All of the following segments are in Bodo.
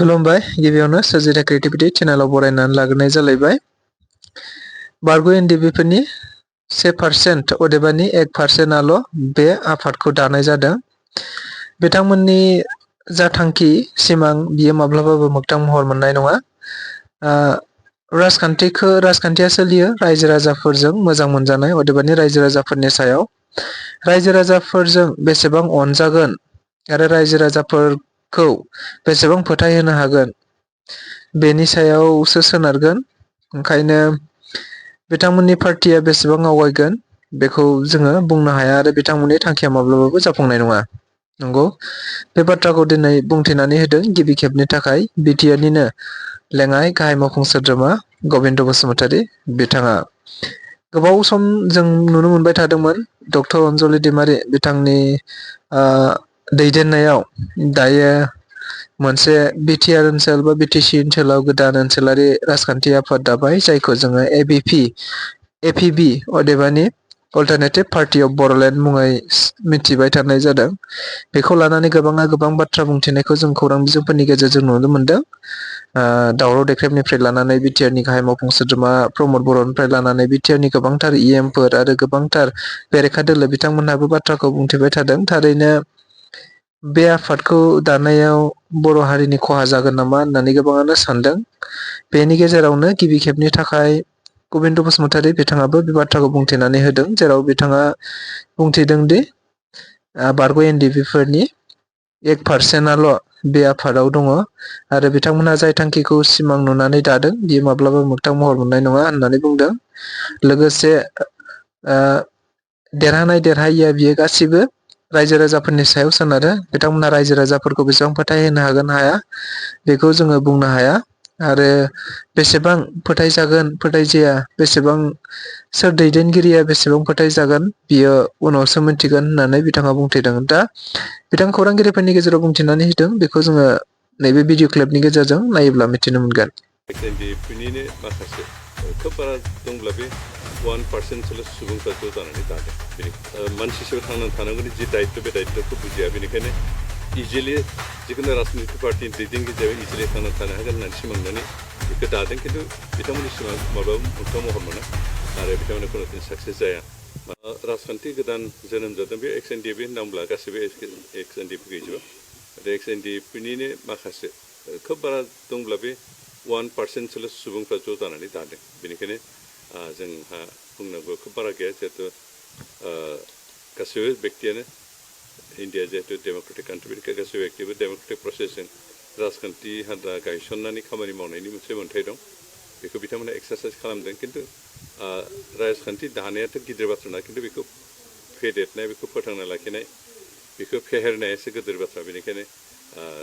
खुलुमबाय गिबियावनो सोरजिथा क्रिएटिभिटी चेनेलाव बरायनानै लाग्रोनाय जालायबाय। बारग' एनडिबिफोरनि 1% अदेबानि 1%आल' बे आफादखौ दानाय जादों। बिथांमोननि जा थांखि सिमां बियो माब्लाबाबो मोगथां महर मोननाय नङा। राजखान्थिया सोलियो रायजो राजाफोरजों मोजां मोनजानाय अदेबानि रायजो राजाफोरनि सायाव। रायजो राजाफोरजों बेसेबां अनजागोन आरो रायजो राजाफोरखौ बेसेबां फोथायहोनो हागोन बेनि सायावसो सोनारगोन। ओंखायनो बिथांमोननि पार्टिया बेसेबां आवगायगोन बेखौ जोङो बुंनो हाया आरो बिथांमोननि थांखिया माब्लाबाबो जाफुंनाय नङा। नंगौ, बे बाथ्राखौ दिनै बुंथिनानै होदों गिबि खेबनि थाखाय बिटिआरनिनो लेङाइ गाहाय मावफुं सोद्रोमा गबिन्द बसुमतारी बिथाङा। गोबाव सम जों नुनो मोनबाय थादोंमोन डक्टर अनजलि दैमारि बिथांनि दैदेननायाव दायो मोनसे बिटिआर ओनसोल बा बिटिसि ओनसोलाव गोदान ओनसोलारि राजखान्थि आफाद दाबाय जायखौ जोङो एपिबि अदेबानि अल्टारनेटिभ पार्टी अफ बर'लेण्ड मुङै मिथिबाय थानाय जादों। बेखौ लानानै गोबाङा गोबां बाथ्रा बुंथिनायखौ जों खौरां बिजोंफोरनि गेजेरजों नुनो मोनदों। दावराव देख्रेबनिफ्राय लानानै बिटिआरनि गाहाय मावफुं सोद्रोमा प्रमद बर'निफ्राय लानानै बिटिआरनि गोबांथार इएमफोर आरो गोबांथार बेरेखा दोलो बिथांमोनहाबो बाथ्राखौ बुंथिबाय थादों। थारैनो बे आफादखौ दानायाव बर' हारिनि खहा जागोन नामा होननानै गोबाङानो सानदों। बेनि गेजेरावनो गिबि खेबनि थाखाय गबिन्द बसुमतारी बिथाङाबो बे बाथ्राखौ बुंथिनानै होदों, जेराव बिथाङा बुंथिदों दि बारग' एनडिबिफोरनि 1%आल' बे आफादाव दङ आरो बिथांमोनहा जाय थांखिखौ सिमां नुनानै दादों बियो माब्लाबा मोगथां महर मोननाय नङा होननानै बुंदों। लोगोसे देरहानाय देरहायिया बियो गासिबो रायजो राजाफोरनि सायाव सोनारो। बिथांमोनहा रायजो राजाफोरखौ बेसेबां फोथायहोनो हागोन हाया बेखौ जोङो बुंनो हाया आरो बेसेबां फोथायजागोन फोथायजाया बेसेबां सोर दैदेनगिरिया बेसेबां फोथायजागोन बियो उनावसो मिथिगोन होननानै बिथाङा बुंथिदों। दा बिथां खौरांगिरिफोरनि गेजेराव बुंथिनानै होदों, बेखौ जोङो नैबे भिडिअ क्लिपनि गेजेरजों नायोब्ला मिथिनो मोनगोन। एनडिएफनिनो माखासे खोब बारा दंब्ला बे 1%सोल' सुबुंफ्रा ज' जानानै दादों। मानसि हिसाबै थांनानै थानांगौनि जि दायित्व बे दायित्वखौ बुजिया, बेनिखायनो इजिलि जिखुनु राजनितिक पार्टिनि दैदेनगिरि जाबाय इजिलि थांनानै थानो हागोन होननानै सिमांनानै बेखौ दादों। खिन्थु बिथांमोननि सिमां माब्लाबा मोगथां महर मोना आरो बिथांमोना खुनुदिन साक्सेस जाया। राजखान्थि गोदान जोनोम जादों बे एक्स एनडिएफि होनना गासैबो एक्स एनडिएफि गैजोबा। आरो एक्स एनडिएफनिनो माखासे खोब बारा दंब्ला बे 1%सोल' सुबुंफ्रा ज' जानानै दादों। बेनिखायनो जोंहा बुंनांगौ खोब बारा गैया, जिहेतु गासैबो बेक्तियानो इन्डिया जिहेतु डेम'क्रेटिक कान्ट्रि, बेनिखायनो गासैबो बेक्तिबो डेम'क्रेटिक प्रसेसजों राजखान्थि हान्जा गायसननानै खामानि मावनायनि मोनसे मोन्थाय दं। बेखौ बिथांमोना एक्सारसाइज खालामदों। खिन्थु राजखान्थि दानायाथ' गिदिर बाथ्रा नङा, खिन्थु बेखौ फेदेरनाय, बेखौ फोथांना लाखिनाय, बेखौ फेहेरनायासो गिदिर बाथ्रा। बेनिखायनो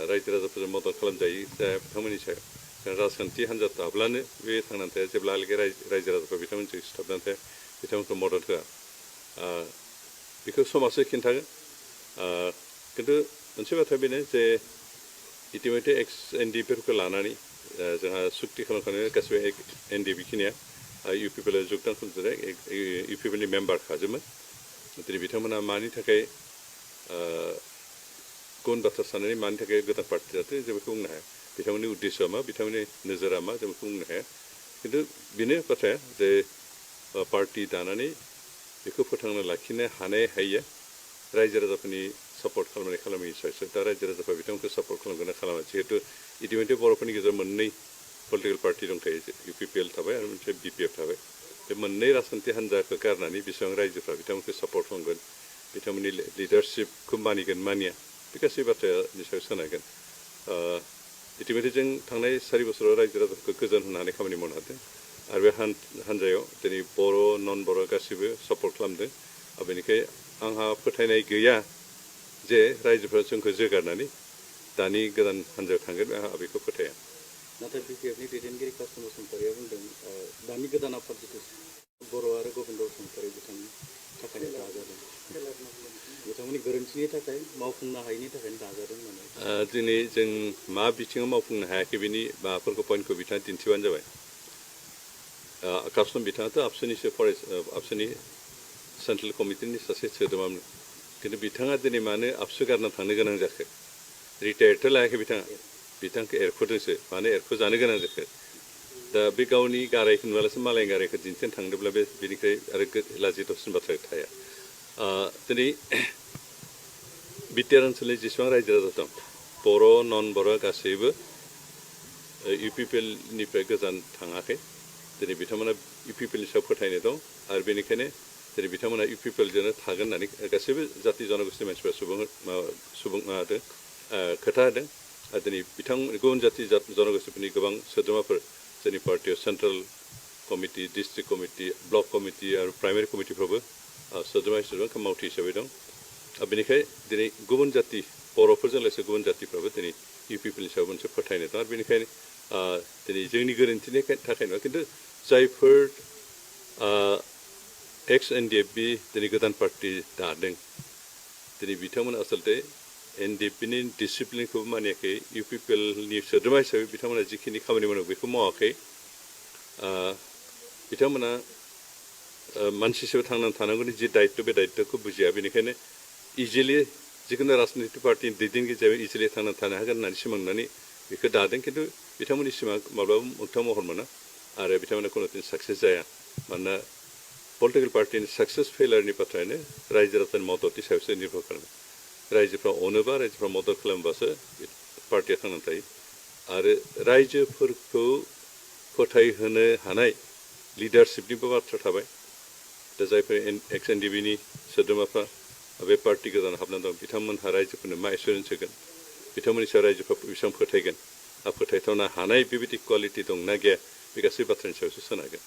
रायजो राजाफोरजों मदद खालामजायो जाया बिथांमोननि सायाव। राजखान्थि हान्जा दाब्लानो बे थांनानै थाया, जेब्लाहालागै रायजो राजाफ्रा बिथांमोनजों सिथाबनानै थाया, बिथांमोनखौ मदद होआ, बेखौ समाजसो खिन्थागोन। खिन्थु मोनसे बाथ्राया बेनो जे इटिमेटलि एक्स एनडिएफिफोरखौ लानानै जोंहा सुक्ति खालामखानाय गासिबो एनडिएफि खिनिया इउपिपिएलआव जगदान खालामजानाय इउपिपिएलनि मेम्बार खाजोबमोन। दिनै बिथांमोना मानि थाखाय गुबुन बाथ्रा साननानै मानि थाखाय गोदान पार्टि जादों जों बेखौ बुंनो हाया। बिथांमोननि उद्देश्यआ मा, बिथांमोननि नोजोरा मा, जों बेखौ बुंनो हाया। खिन्थु बेनो बाथ्राया जे पार्टि दानानै बेखौ फोथांना लाखिनो हानाय हायिया रायजो राजाफोरनि सापर्ट खालामनाय खालामैनि सायावसो। दा रायजो राजाफ्रा बिथांमोनखौ सापर्ट खालामगोन ना खालामा, जिहेतु इटिमेटलि बर'फोरनि गेजेराव मोननै पलिटिकेल पार्टि दंखायो, इउपिपिएल थाबाय आरो मोनसे बिपिएफ थाबाय। बे मोननै राजखान्थि हान्जाखौ गारनानै बेसेबां रायजोफ्रा बिथांमोनखौ सापर्ट खालामगोन, बिथांमोननि लिडारशिपखौ मानिगोन मानिया, बे गासै बाथ्रानि सायाव सोनारगोन। इटिमेटलि जों थांनाय 4 बोसोराव रायजो राजाफोरखौ गोजोन होनानै खामानि मावनो हादों आरो बे हान्जायाव दिनै बर' नन बर' गासैबो सापर्ट खालामदों। बेनिखाय आंहा फोथायनाय गैया जे रायजोफ्रा जोंखौ जोगारनानै दानि गोदान हान्जायाव थांगोन, आंहा बेखौ फोथाया। नाथाय बिपिएफनि दैदेनगिरि कासम बसुमतारीया बुंदों दानि गोदान आफाद जिथु बर' आरो गबिन्द बसुमतारी बिथांनि थाखायनो दाजादों, बिथांमोननि गोरोन्थिनि थाखाय मावफुंनो हायैनि थाखायनो दाजादों होननानै। दिनै जों मा बिथिङाव मावफुंनो हायाखै बेनि माबाफोरखौ पइन्टखौ बिथाङा दिन्थिबानो जाबाय। कासम बिथाङाथ' आबसुनि सेन्ट्रेल कमिटिनि सासे सोद्रोमामोन, खिन्थु बिथाङा दिनै मानो आबसु गारना थांनो गोनां जाखो? रिटायार्डथ' लायाखै बिथाङा, बिथांखौ एरख'दोंसो मानो एरख'जानो गोनां जाखो दा बे गावनि गारायखौ नुवालासे मालायनि गारायखौ दिन्थिनो थांदोंब्ला बे बेनिफ्राय आरो लाजिथावसिन बाथ्रा थाया दिनै बिटिआर ओनसोलनि जेसेबां रायजो राजा दं बर' नन बर' गासैबो इउपिपिएलनिफ्राय गोजान थाङाखै दिनै बिथांमोना इउपिपिएलनि सायाव फोथायनाय दं आरो बेनिखायनो दिनै बिथांमोना इउपिपिएलजोंनो थागोन होननानै गासैबो जाथि जनगोष्ठीनि मानसिफ्रा सुबुं होदों खोथा होदों आरो दिनै गुबुन जाथि जनगोष्ठीफोरनि गोबां सोद्रोमाफोर जोंनि पार्टियाव central committee district committee block committee आरो प्राइमारि कमिटिफ्रावबो सोद्रोमा मावथि हिसाबै दं बेनिखाय दिनै गुबुन जाथि बर'फोरजों लोगोसे गुबुन जातिफ्राबो दिनै इउपिपिएलनि सायाव मोनसे फोथायनाय दं आरो बेनिखायनो दिनै जोंनि गोरोन्थिनि थाखाय नङा खिन्थु जायफोर एक्स एनडिएफबि दिनै गोदान पार्टि दादों दिनै बिथांमोना आसलते एनडिएफबिनि डिसिप्लिनखौबो मानियाखै इउपिपिएलनि सोद्रोमा हिसाबै बिथांमोना जिखिनि खामानि मावनांगौ बेखौ मावाखै बिथांमोना मानसि हिसाबै थांनानै थानांगौनि जि दायित्व बे दायित्वखौ बुजिया बेनिखायनो इजिलि जिखुनु राजनितिक पार्टिनि दैदेनगिरि जाबाय इजिलि थांनानै थानो हागोन होननानै सिमां नुनानै बेखौ दादों खिन्थु बिथांमोननि सिमां माब्लाबा मोगथां महर मोना आरो बिथांमोना खुनुदिन साक्सेस जाया मानोना पलिटिकेल पार्टिनि साक्सेस फेलारनि बाथ्रायानो रायजो राजानि मददनि सायावसो निर्भर खालामो रायजोफ्रा अनोबा रायजोफ्रा मदद खालामबासो पार्टिया थांनानै थायो आरो रायजोफोरखौ फोथायहोनो हानाय लिडारशिपनिबो बाथ्रा थाबाय दा जायफोर एक्स एनडिएफबिनि सोद्रोमाफ्रा बे पार्टि गोदान हाबनानै दं बिथांमोनहा रायजोफोरनो मा एसुरेन्स होगोन बिथांमोननि सायाव रायजोफ्रा बेसेबां फोथायगोन फोथायथावनो हानाय बेबायदि कुवालिटि दंना गैया बे गासै बाथ्रानि सायावसो सोनारगोन